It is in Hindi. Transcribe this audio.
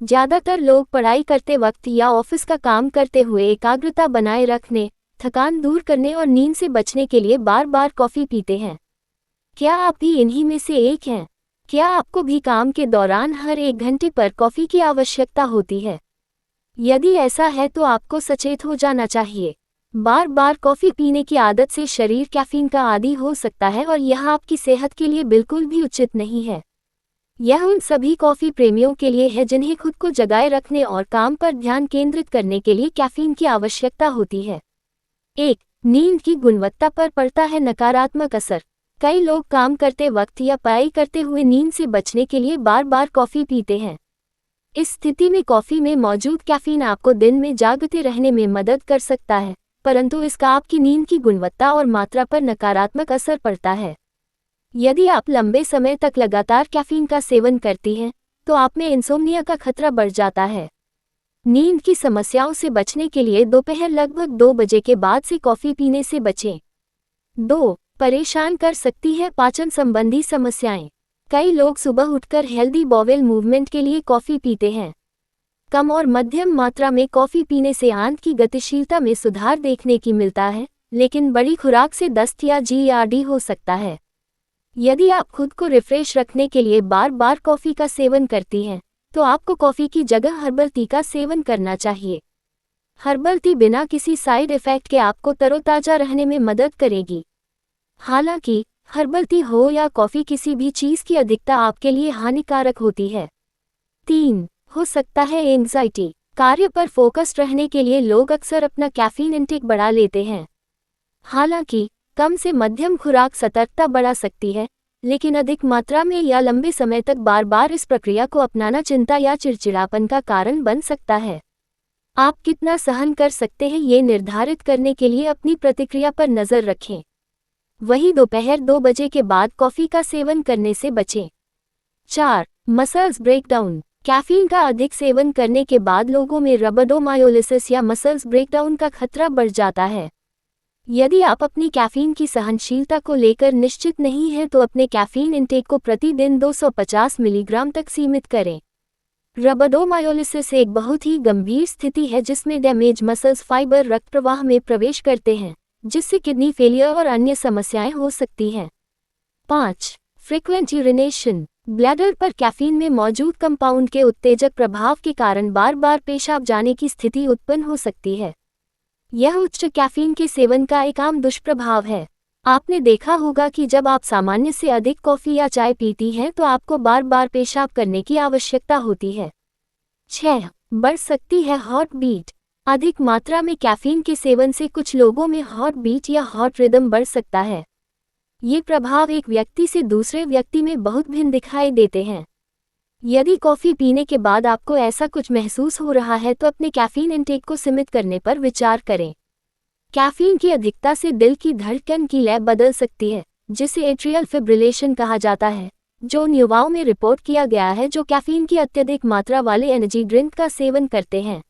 ज्यादातर लोग पढ़ाई करते वक्त या ऑफिस का काम करते हुए एकाग्रता बनाए रखने, थकान दूर करने और नींद से बचने के लिए बार बार कॉफ़ी पीते हैं। क्या आप भी इन्हीं में से एक हैं? क्या आपको भी काम के दौरान हर 1 घंटे पर कॉफ़ी की आवश्यकता होती है? यदि ऐसा है तो आपको सचेत हो जाना चाहिए। बार बार कॉफ़ी पीने की आदत से शरीर कैफीन का आदी हो सकता है और यह आपकी सेहत के लिए बिल्कुल भी उचित नहीं है। यह उन सभी कॉफ़ी प्रेमियों के लिए है जिन्हें खुद को जगाए रखने और काम पर ध्यान केंद्रित करने के लिए कैफीन की आवश्यकता होती है। 1. नींद की गुणवत्ता पर पड़ता है नकारात्मक असर। कई लोग काम करते वक्त या पढ़ाई करते हुए नींद से बचने के लिए बार बार कॉफ़ी पीते हैं। इस स्थिति में कॉफ़ी में मौजूद कैफीन आपको दिन में जागते रहने में मदद कर सकता है, परंतु इसका आपकी नींद की गुणवत्ता और मात्रा पर नकारात्मक असर पड़ता है। यदि आप लंबे समय तक लगातार कैफीन का सेवन करती हैं, तो आप में इंसोम्निया का खतरा बढ़ जाता है। नींद की समस्याओं से बचने के लिए दोपहर लगभग 2 बजे के बाद से कॉफ़ी पीने से बचें। 2. परेशान कर सकती है पाचन संबंधी समस्याएं। कई लोग सुबह उठकर हेल्दी बॉवेल मूवमेंट के लिए कॉफ़ी पीते हैं। कम और मध्यम मात्रा में कॉफ़ी पीने से आंत की गतिशीलता में सुधार देखने की मिलता है, लेकिन बड़ी खुराक से दस्त या GERD हो सकता है। यदि आप खुद को रिफ्रेश रखने के लिए बार बार कॉफ़ी का सेवन करती हैं, तो आपको कॉफ़ी की जगह हर्बल टी का सेवन करना चाहिए। हर्बल टी बिना किसी साइड इफ़ेक्ट के आपको तरोताज़ा रहने में मदद करेगी। हालांकि हर्बल टी हो या कॉफ़ी, किसी भी चीज़ की अधिकता आपके लिए हानिकारक होती है। 3. हो सकता है एंग्जाइटी। कार्य पर फोकस्ड रहने के लिए लोग अक्सर अपना कैफीन इंटेक बढ़ा लेते हैं। हालांकि कम से मध्यम खुराक सतर्कता बढ़ा सकती है, लेकिन अधिक मात्रा में या लंबे समय तक बार बार इस प्रक्रिया को अपनाना चिंता या चिड़चिड़ापन का कारण बन सकता है। आप कितना सहन कर सकते हैं ये निर्धारित करने के लिए अपनी प्रतिक्रिया पर नज़र रखें। वही दोपहर 2 बजे के बाद कॉफ़ी का सेवन करने से बचें। 4. Muscles breakdown. कैफीन का अधिक सेवन करने के बाद लोगों में रबडोमायोलिसिस या मसल्स ब्रेकडाउन का खतरा बढ़ जाता है। यदि आप अपनी कैफीन की सहनशीलता को लेकर निश्चित नहीं हैं तो अपने कैफीन इंटेक को प्रतिदिन 250 मिलीग्राम तक सीमित करें। रबडोमायोलिसिस एक बहुत ही गंभीर स्थिति है जिसमें डैमेज मसल्स फाइबर रक्त प्रवाह में प्रवेश करते हैं, जिससे किडनी फेलियर और अन्य समस्याएं हो सकती हैं। 5. Frequent urination. ब्लैडर पर कैफीन में मौजूद कंपाउंड के उत्तेजक प्रभाव के कारण बार बार पेशाब जाने की स्थिति उत्पन्न हो सकती है। यह उच्च कैफीन के सेवन का एक आम दुष्प्रभाव है। आपने देखा होगा कि जब आप सामान्य से अधिक कॉफ़ी या चाय पीती हैं तो आपको बार बार पेशाब करने की आवश्यकता होती है। 6. बढ़ सकती है हार्ट बीट। अधिक मात्रा में कैफीन के सेवन से कुछ लोगों में हार्ट बीट या हार्ट रिदम बढ़ सकता है। ये प्रभाव एक व्यक्ति से दूसरे व्यक्ति में बहुत भिन्न दिखाई देते हैं। यदि कॉफ़ी पीने के बाद आपको ऐसा कुछ महसूस हो रहा है तो अपने कैफीन इंटेक को सीमित करने पर विचार करें। कैफीन की अधिकता से दिल की धड़कन की लय बदल सकती है, जिसे एट्रियल फिब्रिलेशन कहा जाता है, जो उन युवाओं में रिपोर्ट किया गया है जो कैफीन की अत्यधिक मात्रा वाले एनर्जी ड्रिंक का सेवन करते हैं।